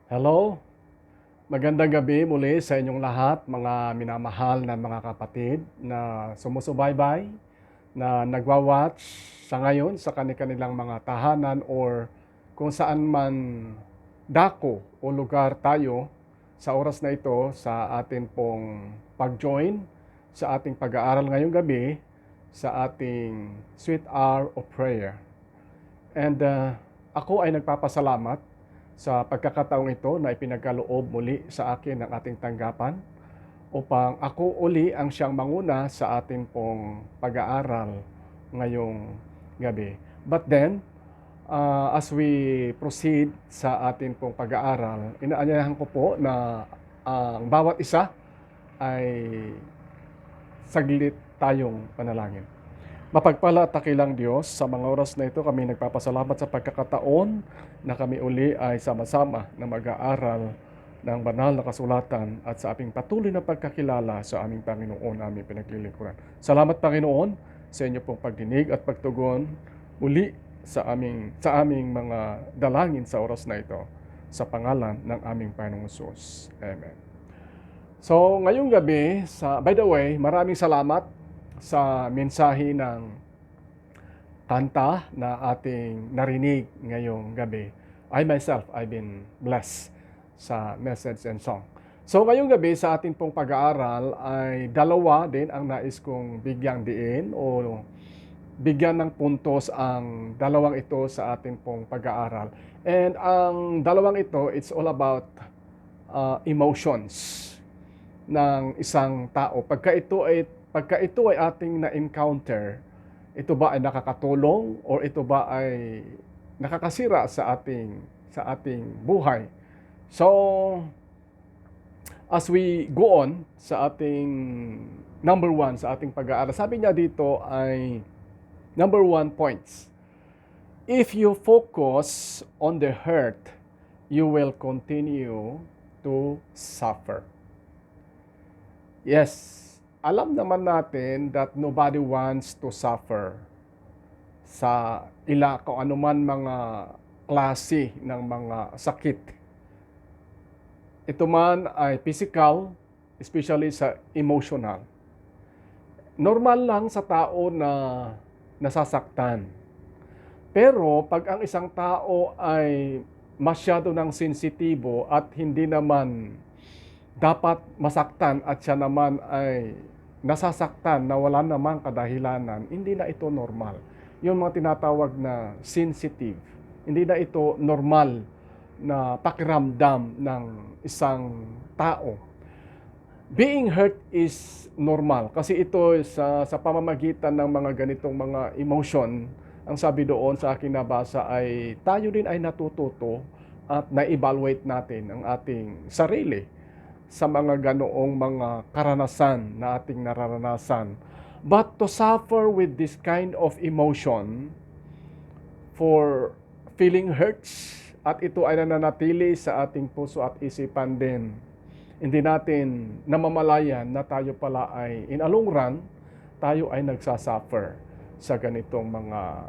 Hello, magandang gabi muli sa inyong lahat, mga minamahal na mga kapatid na sumusubaybay, na nagwa-watch sa ngayon sa kanilang mga tahanan or kung saan man dako o lugar tayo sa oras na ito sa atin pong pag-join sa ating pag-aaral ngayong gabi sa ating Sweet Hour of Prayer. And ako ay nagpapasalamat sa pagkakataong ito na ipinagkaloob muli sa akin ng ating tanggapan upang ako uli ang siyang manguna sa atin pong pag-aaral ngayong gabi. But then, as we proceed sa atin pong pag-aaral, inaanyayahan ko po na ang bawat isa ay saglit tayong panalangin. Mapagpala at takilang Diyos, sa mga oras na ito kami nagpapasalamat sa pagkakataon na kami uli ay sama-sama na mag-aaral ng banal na kasulatan at sa aming patuloy na pagkakilala sa aming Panginoon, aming pinaglilingkuran. Salamat Panginoon sa inyo pong pagdinig at pagtugon muli sa aming mga dalangin sa oras na ito sa pangalan ng aming Panginoong Hesus. Amen. So, ngayong gabi, by the way, maraming salamat sa mensahe ng kanta na ating narinig ngayong gabi. I've been blessed sa message and song. So ngayong gabi sa ating pong pag-aaral ay dalawa din ang nais kong bigyang diin o bigyan ng puntos ang dalawang ito sa ating pong pag-aaral. And ang dalawang ito, it's all about emotions ng isang tao. Pagka ito ay ating na-encounter, ito ba ay nakakatulong or ito ba ay nakakasira sa ating buhay? So, as we go on sa ating number 1 sa ating pag-aaral, sabi niya dito ay number 1 points. If you focus on the hurt, you will continue to suffer. Yes, alam naman natin that nobody wants to suffer sa kung anuman mga klase ng mga sakit. Ito man ay physical, especially sa emotional. Normal lang sa tao na nasasaktan. Pero pag ang isang tao ay masyado ng sensitibo at hindi naman dapat masaktan at siya naman ay nasasaktan na wala namang kadahilanan, hindi na ito normal. Yung mga tinatawag na sensitive, hindi na ito normal na pakiramdam ng isang tao. Being hurt is normal kasi ito sa pamamagitan ng mga ganitong mga emotion, ang sabi doon sa aking nabasa ay tayo din ay natututo at na-evaluate natin ang ating sarili sa mga ganoong mga karanasan na ating nararanasan. But to suffer with this kind of emotion for feeling hurts at ito ay nananatili sa ating puso at isipan din, hindi natin namamalayan na tayo pala ay in a long run, tayo ay nagsasuffer sa ganitong mga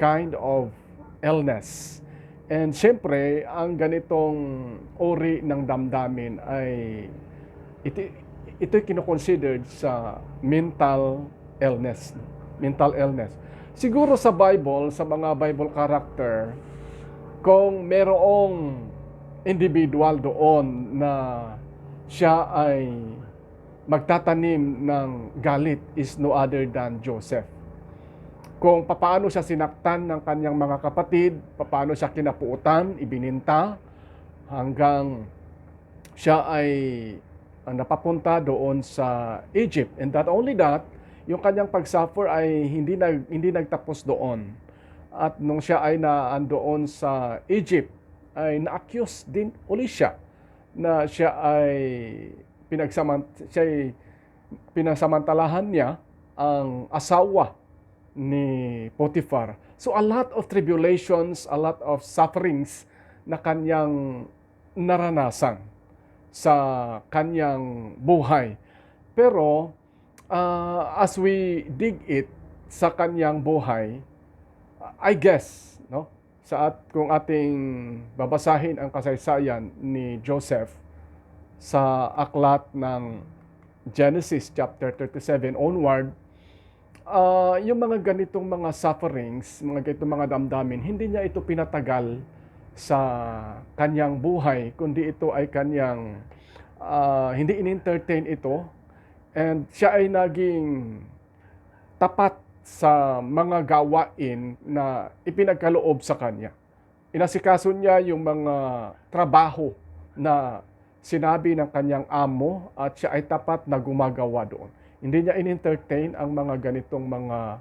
kind of illness. And siyempre, ang ganitong uri ng damdamin ay ito'y kinoconsidered sa mental illness. Mental illness. Siguro sa Bible, sa mga Bible character, kung merong individual doon na siya ay magtatanim ng galit is no other than Joseph. Kung paano siya sinaktan ng kanyang mga kapatid, paano siya kinapuutan, ibininta, hanggang siya ay napapunta doon sa Egypt. And not only that, yung kanyang pagsuffer ay hindi nagtapos doon. At nung siya ay naandoon sa Egypt, ay na-accuse din uli siya na siya ay pinagsamantalahan niya ang asawa ni Potiphar. So a lot of tribulations, a lot of sufferings na kanyang naranasan sa kanyang buhay. Pero as we dig it sa kanyang buhay, I guess, no, kung ating babasahin ang kasaysayan ni Joseph sa aklat ng Genesis chapter 37 onward, yung mga ganitong mga sufferings, mga ganitong mga damdamin, hindi niya ito pinatagal sa kanyang buhay, kundi ito ay kanyang hindi in-entertain ito, and siya ay naging tapat sa mga gawain na ipinagkaloob sa kanya. Inasikaso niya yung mga trabaho na sinabi ng kanyang amo at siya ay tapat na gumagawa doon. Hindi niya in-entertain ang mga ganitong mga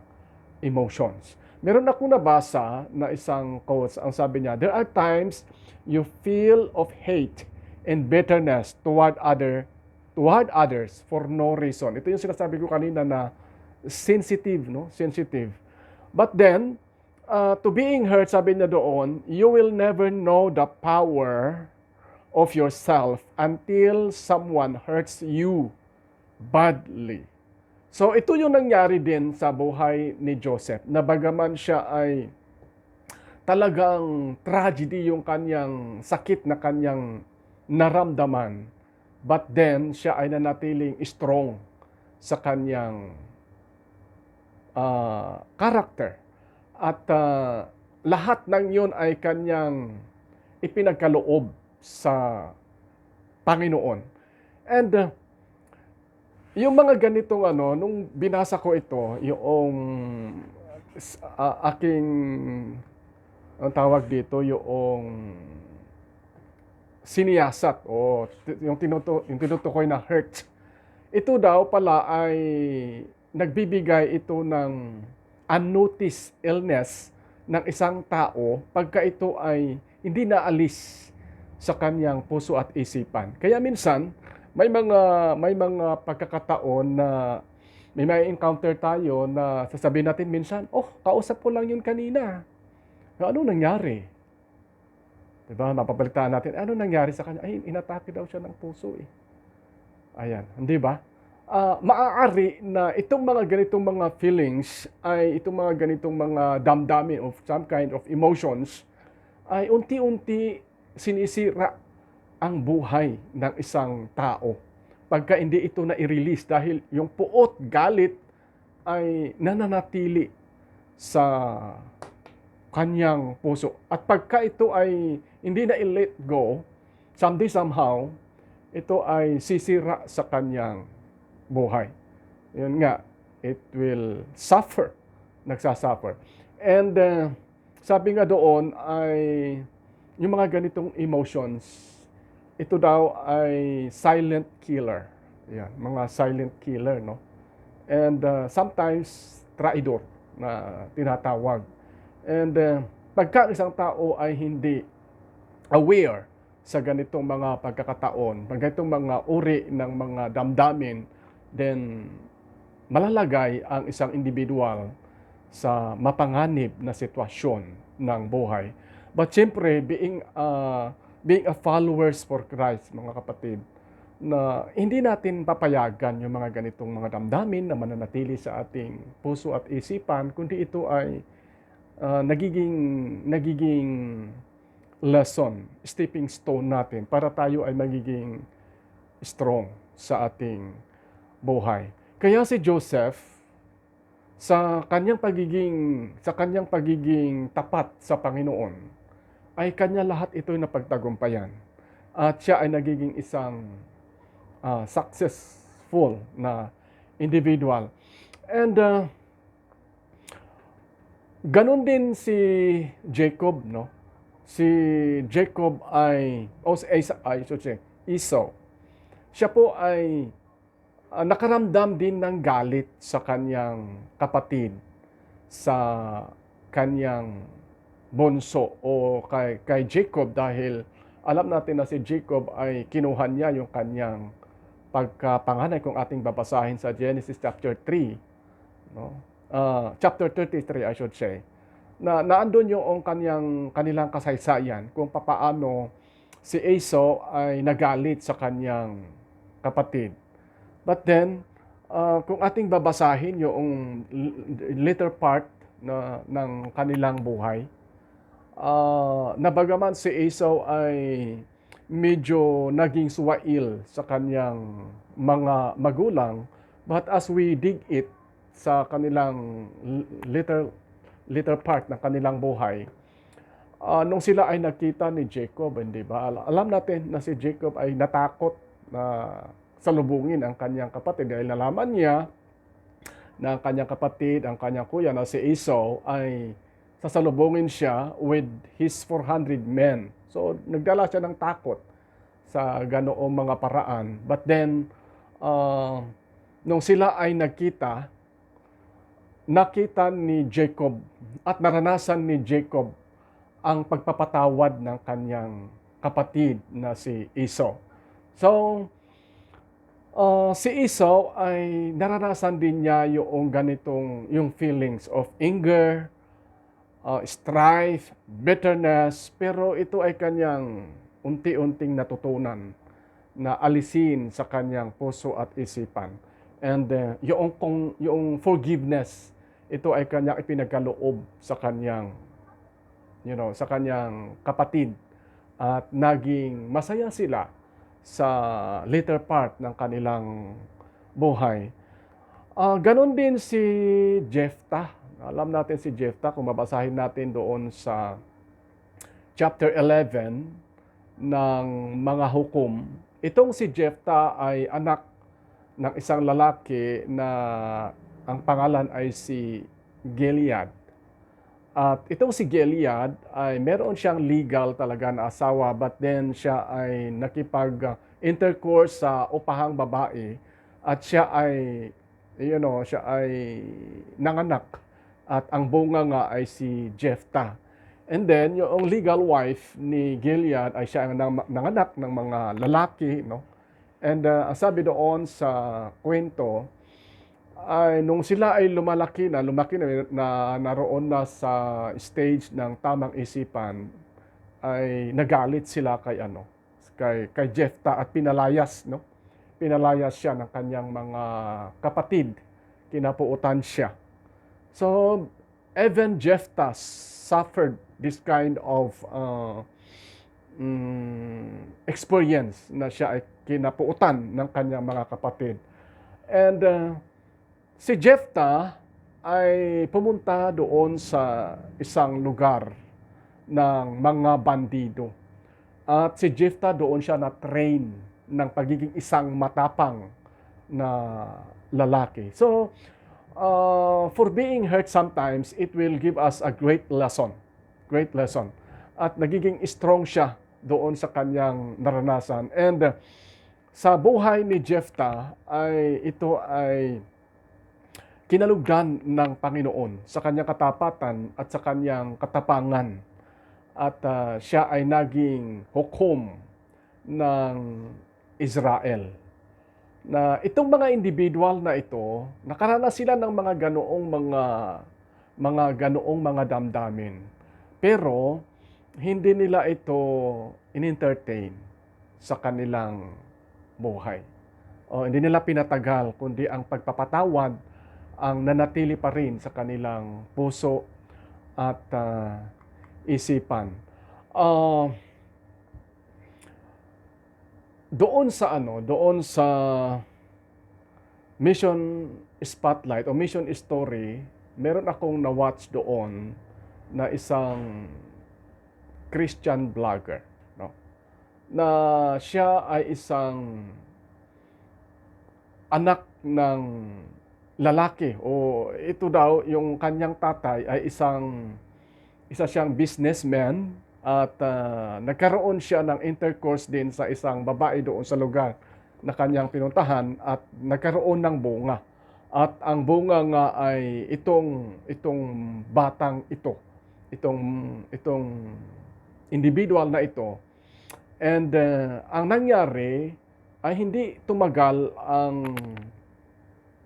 emotions. Meron akong nabasa na isang quotes, ang sabi niya, there are times you feel of hate and bitterness toward others for no reason. Ito yung sinasabi ko kanina na sensitive, no? Sensitive. But then, to being hurt, sabi niya doon, you will never know the power of yourself until someone hurts you badly. So ito yung nangyari din sa buhay ni Joseph, na bagaman siya ay talagang tragedy yung kanyang sakit na kanyang naramdaman, but then siya ay nanatiling strong sa kanyang character. At lahat ng yun ay kanyang ipinagkaloob sa Panginoon. And yung mga ganitong nung binasa ko ito, yung aking, ang tawag dito, yung siniyasat o yung tinutukoy na hurt. Ito daw pala ay nagbibigay ito ng unnoticed illness ng isang tao pagka ito ay hindi naalis sa kanyang puso at isipan. Kaya minsan, may mga pagkakataon na may encounter tayo na sasabihin natin minsan, kausap ko lang yun kanina. Ano nangyari? Diba? Mapapalitaan natin, ano nangyari sa kanya? Ay, inatake daw siya ng puso eh. Ayan, hindi ba? Maaari na itong mga ganitong mga feelings, ay itong mga ganitong mga damdamin of some kind of emotions, ay unti-unti sinisira ang buhay ng isang tao pagka hindi ito na i-release, dahil yung puot, galit ay nananatili sa kanyang puso. At pagka ito ay hindi na i-let go, someday somehow, ito ay sisira sa kanyang buhay. Yun nga, it will suffer, nagsasuffer. And sabi nga doon ay yung mga ganitong emotions, ito daw ay silent killer. Yan, mga silent killer, no? And sometimes traidor na tinatawag. And pagka isang tao ay hindi aware sa ganitong mga pagkakataon, ganitong mga uri ng mga damdamin, then malalagay ang isang individual sa mapanganib na sitwasyon ng buhay. But siyempre, being a followers for Christ, mga kapatid, na hindi natin papayagan yung mga ganitong mga damdamin na mananatili sa ating puso at isipan, kundi ito ay nagiging lesson, stepping stone natin para tayo ay magiging strong sa ating buhay. Kaya si Joseph, sa kanyang pagiging tapat sa Panginoon, ay kanya lahat ito'y napagtagumpayan. At siya ay nagiging isang successful na individual. And ganun din si Jacob, no? Si Jacob Esau. Siya po ay nakaramdam din ng galit sa kanyang kapatid, sa kanyang bunso o kay Jacob, dahil alam natin na si Jacob ay kinuha niya yung kanyang pagkapanganay, kung ating babasahin sa Genesis chapter 3, no? Chapter 33 I should say, na naandun yung kanilang kasaysayan kung papaano si Esau ay nagalit sa kanyang kapatid. But then kung ating babasahin yung later part ng kanilang buhay, Na bagaman si Esau ay medyo naging suwail sa kanyang mga magulang, but as we dig it sa kanilang little part ng kanilang buhay, nung sila ay nakita ni Jacob, hindi ba? Alam natin na si Jacob ay natakot na salubungin ang kanyang kapatid dahil nalaman niya na ang kanyang kapatid, ang kanyang kuya na si Esau ay sasalubungin siya with his 400 men. So, nagdala siya ng takot sa ganoong mga paraan. But then, nung sila ay nakita ni Jacob at naranasan ni Jacob ang pagpapatawad ng kanyang kapatid na si Esau. So, si Esau ay naranasan din niya yung feelings of anger, strife, bitterness, pero ito ay kanyang unti-unting natutunan na alisin sa kanyang puso at isipan. And yung forgiveness, ito ay kanyang ipinagkaloob sa kanyang sa kanyang kapatid at naging masaya sila sa later part ng kanilang buhay. Ganon din si Jephthah. Alam natin si Jephthah kung babasahin natin doon sa chapter 11 ng mga hukom. Itong si Jephthah ay anak ng isang lalaki na ang pangalan ay si Gilead. At itong si Gilead ay meron siyang legal talaga na asawa, but then siya ay nakipag-intercourse sa upahang babae at siya ay nanganak. At ang bunga nga ay si Jephthah. And then, yung legal wife ni Gilead ay siya ang nanganak ng mga lalaki, no? And ang sabi doon sa kwento, ay nung sila ay lumaki na naroon na sa stage ng tamang isipan, ay nagalit sila kay Jephthah at pinalayas, no? Pinalayas siya ng kanyang mga kapatid, kinapuutan siya. So, even Jephthah suffered this kind of experience na siya ay kinapuutan ng kanyang mga kapatid. And si Jephthah ay pumunta doon sa isang lugar ng mga bandido. At si Jephthah doon siya na-train ng pagiging isang matapang na lalaki. So, for being hurt sometimes, it will give us a great lesson. Great lesson. At nagiging strong siya doon sa kanyang naranasan. And sa buhay ni Jephthah, ito ay kinalugdan ng Panginoon sa kanyang katapatan at sa kanyang katapangan. At siya ay naging hukom ng Israel. Na itong mga individual na ito, nakaranas sila ng mga ganoong mga damdamin. Pero hindi nila ito in-entertain sa kanilang buhay. O hindi nila pinatagal, kundi ang pagpapatawad ang nanatili pa rin sa kanilang puso at isipan. Doon sa Mission Spotlight o Mission Story, meron akong na-watch doon na isang Christian vlogger, no? Na siya ay isang anak ng lalaki, o ito daw yung kanyang tatay ay isa siyang businessman. At nagkaroon siya ng intercourse din sa isang babae doon sa lugar na kanyang pinuntahan at nagkaroon ng bunga. At ang bunga nga ay itong batang ito, itong individual na ito. And ang nangyari ay hindi tumagal ang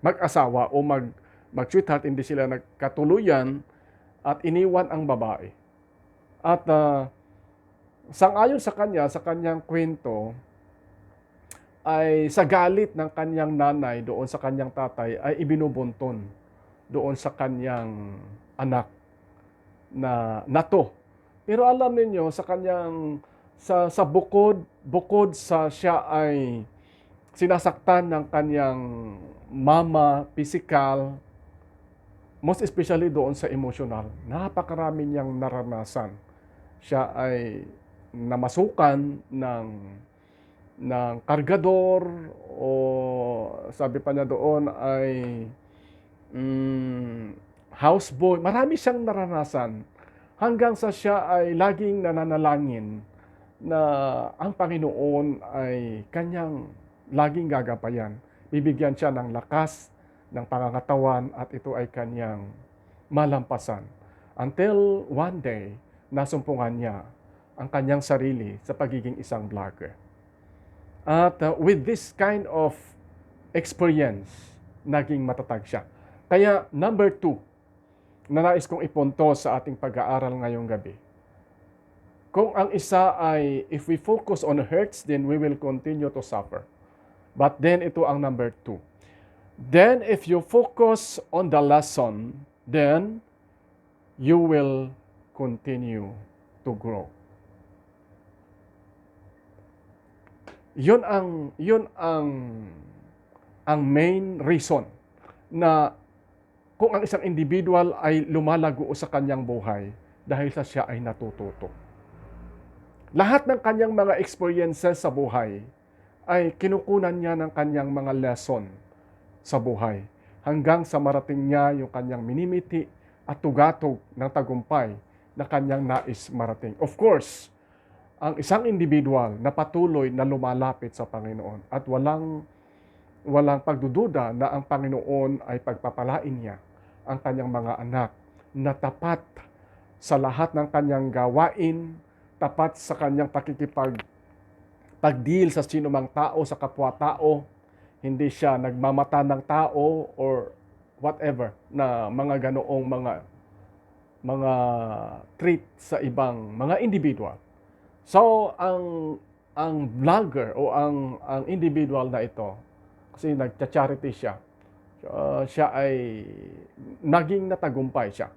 mag-asawa o mag-sweetheart, hindi sila nagkatuluyan at iniwan ang babae. At sangayon sa kanyang kwento, ay sa galit ng kanyang nanay doon sa kanyang tatay, ay ibinubunton doon sa kanyang anak na Pero alam ninyo sa kanyang sa bukod sa siya ay sinasaktan ng kanyang mama, physical, most especially doon sa emotional, napakarami niyang naranasan. Siya ay namasukan ng kargador o sabi pa niya doon ay houseboy. Marami siyang naranasan hanggang sa siya ay laging nananalangin na ang Panginoon ay kanyang laging gagabayan. Bibigyan siya ng lakas, ng pangangatawan at ito ay kanyang malampasan. Until one day, nasumpungan niya ang kanyang sarili sa pagiging isang vlogger. At with this kind of experience, naging matatag siya. Kaya number 2, na nais kong ipunto sa ating pag-aaral ngayong gabi. Kung ang isa ay, if we focus on hurts, then we will continue to suffer. But then ito ang number 2. Then if you focus on the lesson, then you will continue to grow. Yun ang main reason na kung ang isang individual ay lumalago sa kanyang buhay dahil sa siya ay natututo. Lahat ng kanyang mga experiences sa buhay ay kinukunan niya ng kanyang mga lesson sa buhay hanggang sa marating niya yung kanyang minimiti at tugatog ng tagumpay na kanyang nais marating. Of course, ang isang individual na patuloy na lumalapit sa Panginoon at walang pagdududa na ang Panginoon ay pagpapalain niya ang kanyang mga anak na tapat sa lahat ng kanyang gawain, tapat sa kanyang pag-deal sa sinumang tao, sa kapwa-tao, hindi siya nagmamata ng tao or whatever na mga ganoong mga treat sa ibang mga individual. So, ang vlogger o ang individual na ito, kasi nagcha-charity siya, siya ay naging natagumpay siya.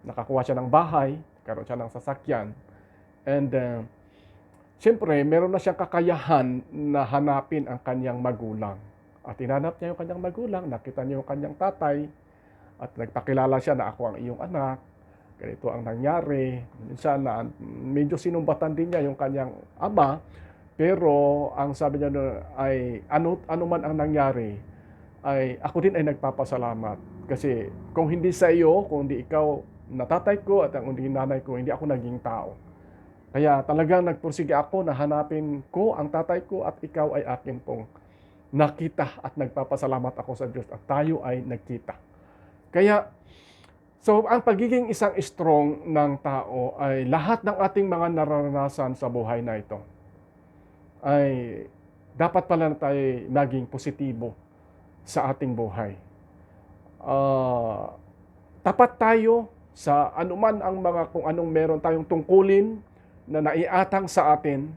Nakakuha siya ng bahay, karoon siya ng sasakyan, and siyempre, meron na siyang kakayahan na hanapin ang kanyang magulang. At hinanap niya yung kanyang magulang, nakita niya yung kanyang tatay, at nagpakilala siya na ako ang iyong anak, ganito ang nangyari. Minsan na medyo sinumbatan din niya yung kanyang ama, pero ang sabi niya ay ano man ang nangyari, ay ako din ay nagpapasalamat. Kasi kung hindi sa iyo, kung hindi ikaw na tatay ko at ang hindi nanay ko, hindi ako naging tao. Kaya talagang nagpursige ako na hanapin ko ang tatay ko at ikaw ay akin pong nakita at nagpapasalamat ako sa Diyos at tayo ay nagkita. Kaya, so ang pagiging isang strong ng tao ay lahat ng ating mga naranasan sa buhay na ito ay dapat pala na tayo naging positibo sa ating buhay. Tapat tayo sa anuman ang kung anong meron tayong tungkulin na naiatang sa atin.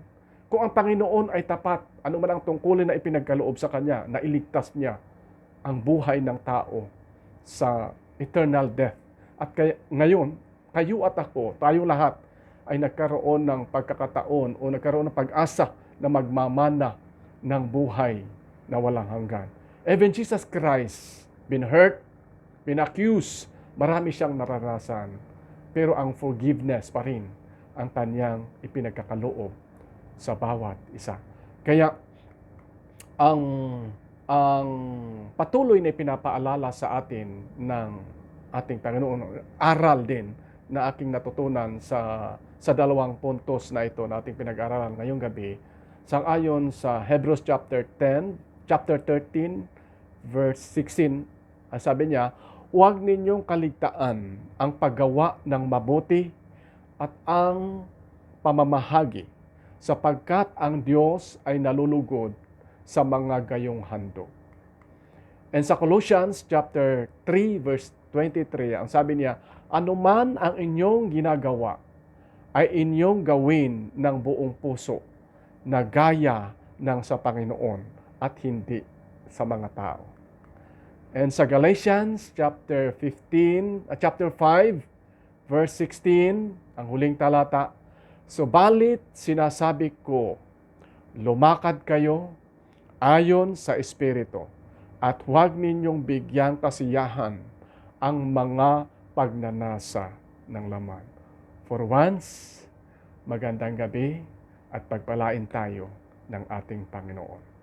Kung ang Panginoon ay tapat, anuman ang tungkulin na ipinagkaloob sa Kanya, na iligtas niya ang buhay ng tao sa eternal death. At ngayon, kayo at ako, tayong lahat, ay nagkaroon ng pagkakataon o nagkaroon ng pag-asa na magmamana ng buhay na walang hanggan. Even Jesus Christ, been hurt, been accused, marami siyang naranasan. Pero ang forgiveness pa rin ang kanyang ipinagkakaloob sa bawat isa. Kaya ang patuloy na pinapaalala sa atin ng ating Panginoon, aral din na aking natutunan sa dalawang puntos na ito na ating pinag-aralan ngayong gabi, sangayon sa Hebrews chapter 13, verse 16, ang sabi niya, huwag ninyong kaligtaan ang paggawa ng mabuti at ang pamamahagi, sapagkat ang Diyos ay nalulugod sa mga gayong handog. And sa Colossians chapter 3 verse 23, ang sabi niya, anuman ang inyong ginagawa ay inyong gawin ng buong puso na gaya ng sa Panginoon at hindi sa mga tao. And sa Galatians chapter 5 verse 16, Ang huling talata, subalit sinasabi ko, lumakad kayo ayon sa Espiritu at huwag ninyong bigyang kasiyahan ang mga pagnanasa ng laman. For once, magandang gabi at pagpalain tayo ng ating Panginoon.